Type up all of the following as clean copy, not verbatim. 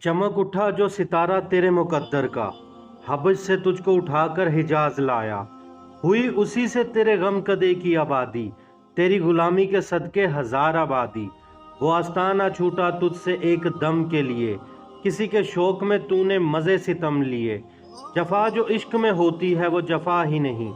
चमक उठा जो सितारा तेरे मुकद्दर का, हबश से तुझको उठाकर हिजाज लाया। हुई उसी से तेरे गम कदे की आबादी, तेरी गुलामी के सदके हजार आबादी। वो आस्ताना छूटा तुझसे एक दम के लिए, किसी के शौक में तूने मज़े सितम लिए। जफा जो इश्क में होती है वो जफा ही नहीं,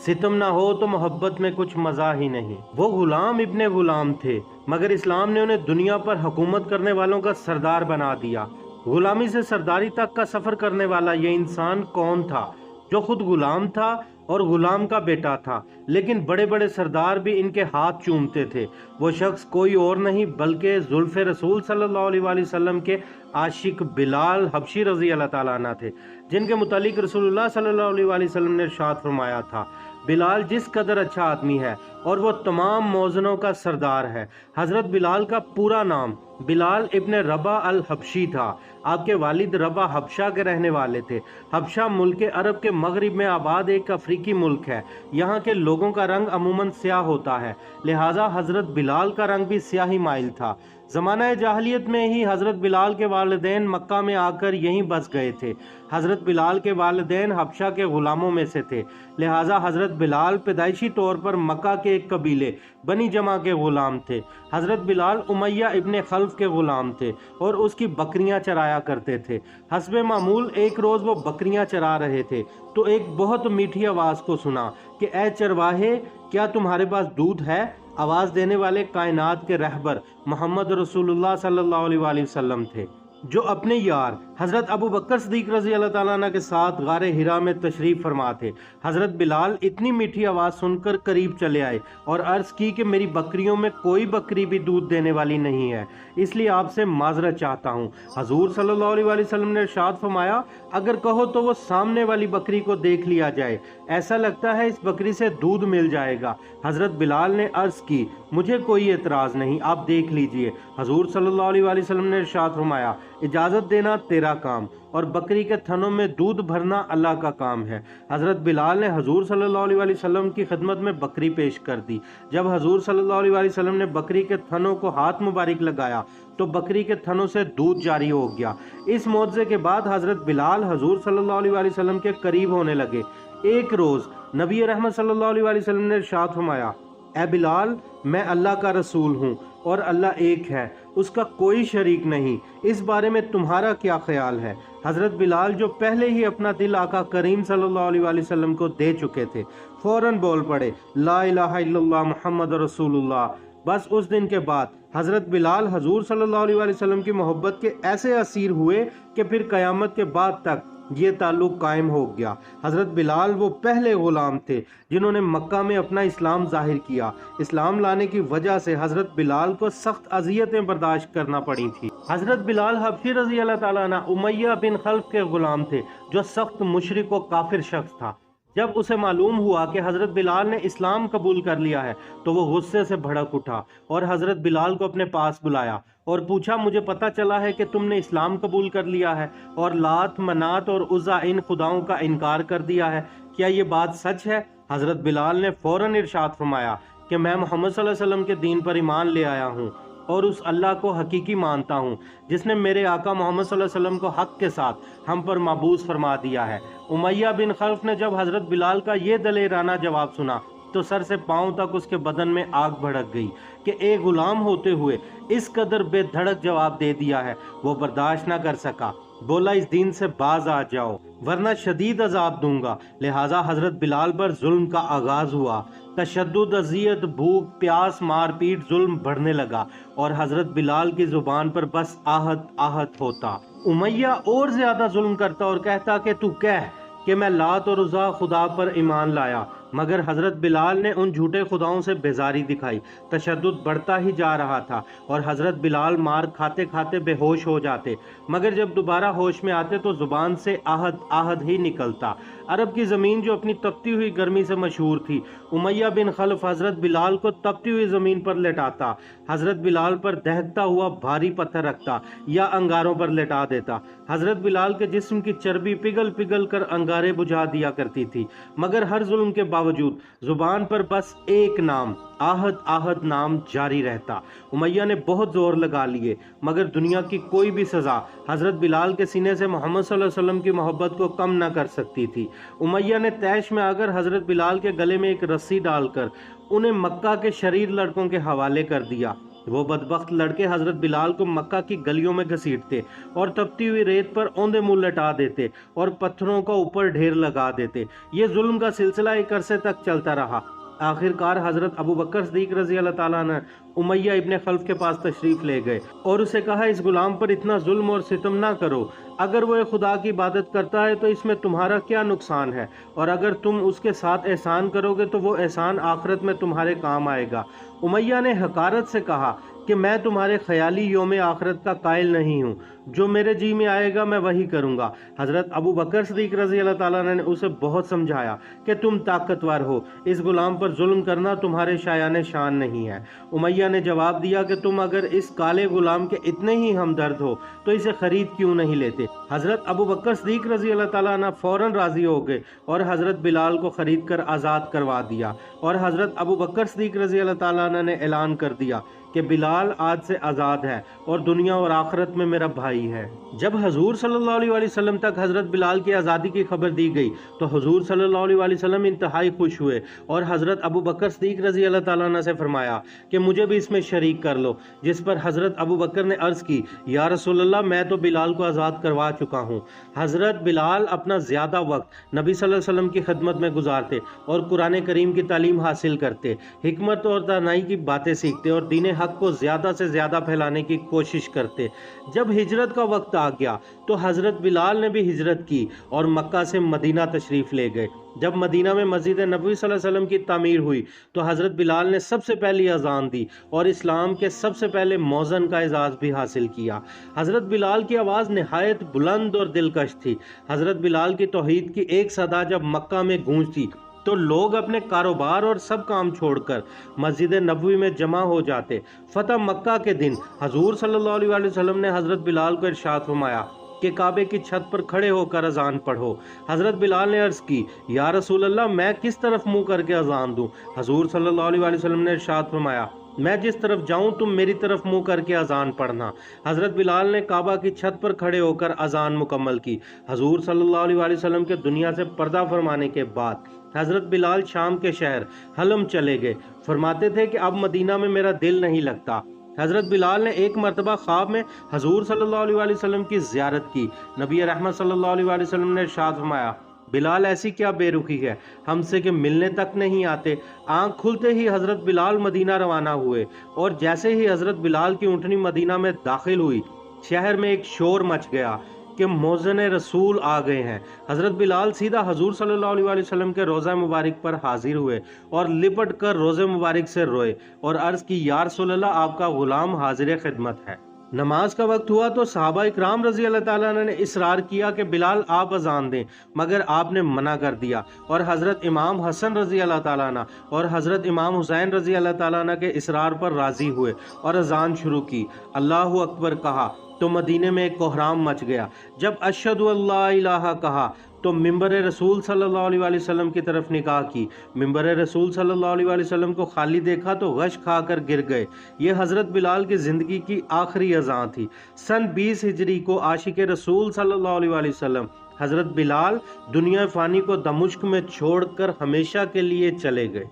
सितम ना हो तो मोहब्बत में कुछ मज़ा ही नहीं। वो गुलाम इब्ने गुलाम थे, मगर इस्लाम ने उन्हें दुनिया पर हुकूमत करने वालों का सरदार बना दिया। गुलामी से सरदारी तक का सफ़र करने वाला ये इंसान कौन था, जो खुद गुलाम था और गुलाम का बेटा था, लेकिन बड़े बड़े सरदार भी इनके हाथ चूमते थे। वो शख्स कोई और नहीं बल्कि जुल्फ़े रसूल सल्लल्लाहु अलैहि वसल्लम के आशिक बिलाल हबशी रज़ी अल्लाह ताला अन्हु थे, जिनके मुतालिक रसूलुल्लाह सल्लल्लाहु अलैहि वसल्लम ने इरशाद फरमाया था, बिलाल जिस कदर अच्छा आदमी है और वो तमाम मौज़नों का सरदार है। हज़रत बिलाल का पूरा नाम बिलाल इब्ने रबा अल हबशी था। आपके वालिद रबा हबशा के रहने वाले थे। हबशा मुल्क अरब के मगरिब में आबाद एक अफ्रीकी मुल्क है। यहाँ के लोगों का रंग अमूमन स्याह होता है, लिहाजा हज़रत बिलाल का रंग भी स्याही माइल था। ज़माना जाहिलियत में ही हज़रत बिलाल के वालिदैन मक्का में आकर यहीं बस गए थे। हज़रत बिलाल के वालिदैन हबशा के ग़ुलामों में से थे, लिहाजा हज़रत बिलाल पैदाइशी तौर पर मक्का के एक कबीले बनी जमा के ग़ुलाम थे। हज़रत बिलाल उमैया इब्ने खल्फ के ग़ुलाम थे और उसकी बकरियां चराया करते थे। हस्बे मामूल एक रोज़ वो बकरियां चरा रहे थे तो एक बहुत मीठी आवाज़ को सुना कि ए चरवाहे, क्या तुम्हारे पास दूध है? आवाज़ देने वाले कायनात के रहबर मोहम्मद रसूलुल्लाह सल्लल्लाहु अलैहि वसल्लम थे, जो अपने यार हज़रत अबू बकर सिद्दीक़ रज़ी अल्लाह ताला अन्हु के साथ गारे हिरा में तशरीफ़ फरमा थे। हज़रत बिलाल इतनी मीठी आवाज़ सुनकर करीब चले आए और अर्ज़ की कि मेरी बकरियों में कोई बकरी भी दूध देने वाली नहीं है, इसलिए आपसे माजरत चाहता हूँ। हजूर सल्लल्लाहु अलैहि वसल्लम ने इरशाद फरमाया, अगर कहो तो वो सामने वाली बकरी को देख लिया जाए, ऐसा लगता है इस बकरी से दूध मिल जाएगा। हज़रत बिलाल ने अर्ज़ की, मुझे कोई एतराज़ नहीं, आप देख लीजिए। हजूर सल्लल्लाहु अलैहि वसल्लम ने इरशाद फरमाया, इजाज़त देना तेरा काम और बकरी के थनों में दूध भरना अल्लाह का काम है। हज़रत बिलाल ने हजूर सल्लल्लाहु अलैहि वसल्लम की खिदमत में बकरी पेश कर दी। जब हजूर सल्लल्लाहु अलैहि वसल्लम ने बकरी के थनों को हाथ मुबारक लगाया तो बकरी के थनों से दूध जारी हो गया। इस मौजज़े के बाद हज़रत बिलाल हजूर सल्लल्लाहु अलैहि वसल्लम के करीब होने लगे। एक रोज़ नबी रहमत सल्लल्लाहु अलैहि वसल्लम ने इरशाद फरमाया, ए बिलाल, मैं अल्लाह का रसूल हूँ और अल्लाह एक है, उसका कोई शरीक नहीं, इस बारे में तुम्हारा क्या ख्याल है? हज़रत बिलाल जो पहले ही अपना दिल आका करीम सल्लल्लाहु अलैहि वसल्लम को दे चुके थे, फौरन बोल पड़े, ला इलाहा इल्लल्लाह मुहम्मद रसूलुल्लाह। बस उस दिन के बाद हज़रत बिलाल हजूर सल्लल्लाहु अलैहि वसल्लम की मोहब्बत के ऐसे असीर हुए कि फिर क़यामत के बाद तक ये ताल्लुक़ कायम हो गया। हज़रत बिलाल वो पहले ग़ुलाम थे जिन्होंने मक्का में अपना इस्लाम ज़ाहिर किया। इस्लाम लाने की वजह से हज़रत बिलाल को सख्त अज़ियतें बर्दाश्त करना पड़ी थी। हज़रत बिलाल हबशी रज़ी अल्लाह ताला अन्हु उमैया बिन खल्फ के ग़ुलाम थे, जो सख्त मुशरिक व काफिर शख्स था। जब उसे मालूम हुआ कि हज़रत बिलाल ने इस्लाम कबूल कर लिया है तो वो गुस्से से भड़क उठा और हज़रत बिलाल को अपने पास बुलाया और पूछा, मुझे पता चला है कि तुमने इस्लाम कबूल कर लिया है और लात, मनात और उज़्ज़ा इन खुदाओं का इनकार कर दिया है, क्या ये बात सच है? हज़रत बिलाल ने फ़ौरन इरशाद फरमाया कि मैं मोहम्मद सल्लल्लाहु अलैहि वसल्लम के दीन पर ईमान ले आया हूँ और उस अल्लाह को हकीकी मानता हूँ जिसने मेरे आका मोहम्मद सल्लल्लाहु अलैहि वसल्लम को हक के साथ हम पर माबूस फरमा दिया है। उमैया बिन खल्फ ने जब हज़रत बिलाल का ये दलेराना जवाब सुना तो सर से पांव तक उसके बदन में आग भड़क गई कि एक गुलाम होते हुए इस कदर बेधड़क जवाब दे दिया है। वो बर्दाश्त न कर सका, बोला, इस दीन से बाज आ जाओ वरना शदीद अजाब दूंगा। लिहाजा हज़रत बिलाल पर जुल्म का आगाज हुआ। तशद्दुद, अज़ियत, भूख, प्यास, मारपीट, जुल्म बढ़ने लगा और हज़रत बिलाल की ज़ुबान पर बस आहत आहत होता। उमैया और ज़्यादा जुल्म करता और कहता कि तू कह कि मैं लात और उज़्ज़ा खुदा पर ईमान लाया, मगर हज़रत बिलाल ने उन झूठे खुदाओं से बेजारी दिखाई। तशद्दुद बढ़ता ही जा रहा था और हज़रत बिलाल मार खाते खाते बेहोश हो जाते, मगर जब दोबारा होश में आते तो ज़ुबान से आहत आहत ही निकलता। अरब की ज़मीन जो अपनी तपती हुई गर्मी से मशहूर थी, उमैया बिन खल्फ हज़रत बिलाल को तपती हुई ज़मीन पर लेटाता, हज़रत बिलाल पर दहकता हुआ भारी पत्थर रखता या अंगारों पर लेटा देता। हज़रत बिलाल के जिस्म की चर्बी पिघल पिघल कर अंगारे बुझा दिया करती थी, मगर हर जुल्म के बावजूद जुबान पर बस एक नाम आहद आहद नाम जारी रहता। उमैया ने बहुत जोर लगा लिए मगर दुनिया की कोई भी सज़ा हज़रत बिलाल के सीने से मोहम्मद सल्लल्लाहु अलैहि वसल्लम की मोहब्बत को कम न कर सकती थी। उमैया ने तैश में आकर हज़रत बिलाल के गले में एक रस्सी डालकर उन्हें मक्का के शरीर लड़कों के हवाले कर दिया। वो बदबख्त लड़के हज़रत बिलाल को मक्का की गलियों में घसीटते और तपती हुई रेत पर औंधे मुंह लटा देते और पत्थरों का ऊपर ढेर लगा देते। ये जुल्म का सिलसिला एक अरसे तक चलता रहा। आखिरकार हज़रत अबू बकर सिद्दीक़ रज़ी अल्लाह ताला ने उमैया इब्ने खल्फ के पास तशरीफ़ ले गए और उसे कहा, इस गुलाम पर इतना जुल्म और सितम ना करो। अगर वो खुदा की इबादत करता है तो इसमें तुम्हारा क्या नुकसान है, और अगर तुम उसके साथ एहसान करोगे तो वो एहसान आखिरत में तुम्हारे काम आएगा। उमैया ने हकारत से कहा कि मैं तुम्हारे ख्याली योम आखिरत का कायल नहीं हूँ, जो मेरे जी में आएगा मैं वही करूँगा। हज़रत अबू बकर सिद्दीक़ रज़ी अल्लाह ताला ने उसे बहुत समझाया कि तुम ताकतवर हो, इस गुलाम पर जुल्म करना तुम्हारे शायाने शान नहीं है। उमैया ने जवाब दिया कि तुम अगर इस काले गुलाम के इतने ही हमदर्द हो तो इसे खरीद क्यों नहीं लेते। हज़रत अबू बकर सिद्दीक़ रज़ी अल्लाह ताला अन्हु फ़ौरन राज़ी हो गए और हज़रत बिलाल को ख़रीद कर आज़ाद करवा दिया। और हज़रत अबू बकर सिद्दीक़ रज़ी अल्लाह ताला अन्हु ने ऐलान कर दिया कि बिलाल आज से आज़ाद है और दुनिया और आखिरत में मेरा भाई है। जब हजूर सल्लल्लाहु अलैहि वसल्लम तक हज़रत बिलाल की आज़ादी की खबर दी गई तो हजूर सल्लल्लाहु अलैहि वसल्लम इंतहाई खुश हुए और हज़रत अबू बकर सिद्दीक़ रज़ी अल्लाह ताला अन्हु से फरमाया कि मुझे भी इसमें शरीक कर लो। जिस पर हज़रत अबू बकर ने अर्ज़ की, या रसूलल्लाह, मैं तो बिलाल को आज़ाद करवा चुका हूँ। हज़रत बिलाल अपना ज़्यादा वक्त नबी सल्लल्लाहु अलैहि वसल्लम की खिदमत में गुजारते और कुरान करीम की तालीम हासिल करते, हिकमत और दानाई की बातें सीखते और दीन हक को ज़्यादा से ज़्यादा फैलाने की कोशिश करते। जब हिजरत का वक्त आ गया तो हज़रत बिलाल ने भी हिजरत की और मक्का से मदीना तशरीफ़ ले गए। जब मदीना में मस्जिद नबवी सल्लल्लाहु अलैहि वसल्लम की तामीर हुई तो हज़रत बिलाल ने सबसे पहली अजान दी और इस्लाम के सबसे पहले मौज़न का एजाज़ भी हासिल किया। हज़रत बिलाल की आवाज़ नहायत बुलंद और दिलकश थी। हज़रत बिलाल की तौहीद की एक सदा जब मक्का में गूंजती तो लोग अपने कारोबार और सब काम छोड़कर मस्जिद नबवी में जमा हो जाते। फतह मक्का के दिन हजूर सल्लल्लाहु अलैहि वसल्लम ने हज़रत बिलाल को इरशाद फरमाया कि काबे की छत पर खड़े होकर अजान पढ़ो। हज़रत बिलाल ने अर्ज़ की, या रसूल अल्लाह, मैं किस तरफ मुंह करके अजान दूं? हजूर सल्लल्लाहु अलैहि वसल्लम ने इरशाद फरमाया, मैं जिस तरफ जाऊं तुम मेरी तरफ मुंह करके अजान पढ़ना। हज़रत बिलाल ने काबा की छत पर खड़े होकर अजान मुकम्मल की। हजूर सल्लल्लाहु अलैहि वसल्लम के दुनिया से पर्दा फरमाने के बाद हज़रत बिलाल शाम के शहर हलम चले गए। फरमाते थे कि अब मदीना में मेरा दिल नहीं लगता। हज़रत बिलाल ने एक मरतबा ख्वाब में हजूर सल्लल्लाहु अलैहि वसल्लम की ज़ियारत की। नबी रहमत सल्लल्लाहु अलैहि वसल्लम ने इरशाद फरमाया, बिलाल, ऐसी क्या बेरुखी है हमसे कि मिलने तक नहीं आते। आँख खुलते ही हज़रत बिलाल मदीना रवाना हुए और जैसे ही हज़रत बिलाल की ऊँटनी मदीना में दाखिल हुई, शहर में एक शोर मच गया कि मौज़न रसूल आ गए हैं। हज़रत बिलाल सीधा हजूर सल्लल्लाहु अलैहि वसल्लम के रोज़ा मुबारक पर हाजिर हुए और लिपट कर रोज़े मुबारक से रोए और अर्ज़ की, या रसूल अल्लाह, आपका गुलाम हाजिर खिदमत है। नमाज का वक्त हुआ तो सहाबा इकराम रज़ी अल्लाह ताला ने इसरार किया कि बिलाल आप अजान दें, मगर आपने मना कर दिया और हज़रत इमाम हसन रज़ी अल्लाह ताला अन्हु और हज़रत इमाम हुसैन रज़ी अल्लाह ताला अन्हु के इसरार पर राज़ी हुए और अजान शुरू की। अल्लाहु अकबर कहा तो मदीने में एक कोहराम मच गया। जब अशहदु अल्ला इलाहा कहा तो मिंबर रसूल सल्लल्लाहु अलैहि वसल्लम की तरफ निगाह की। मिंबर रसूल सल्लल्लाहु अलैहि वसल्लम को खाली देखा तो गश खाकर गिर गए। ये हज़रत बिलाल की ज़िंदगी की आखिरी अज़ान थी। सन 20 हिजरी को आशिक रसूल सल्लल्लाहु अलैहि वसल्लम हज़रत बिलाल दुनिया फ़ानी को दमिश्क में छोड़कर हमेशा के लिए चले गए।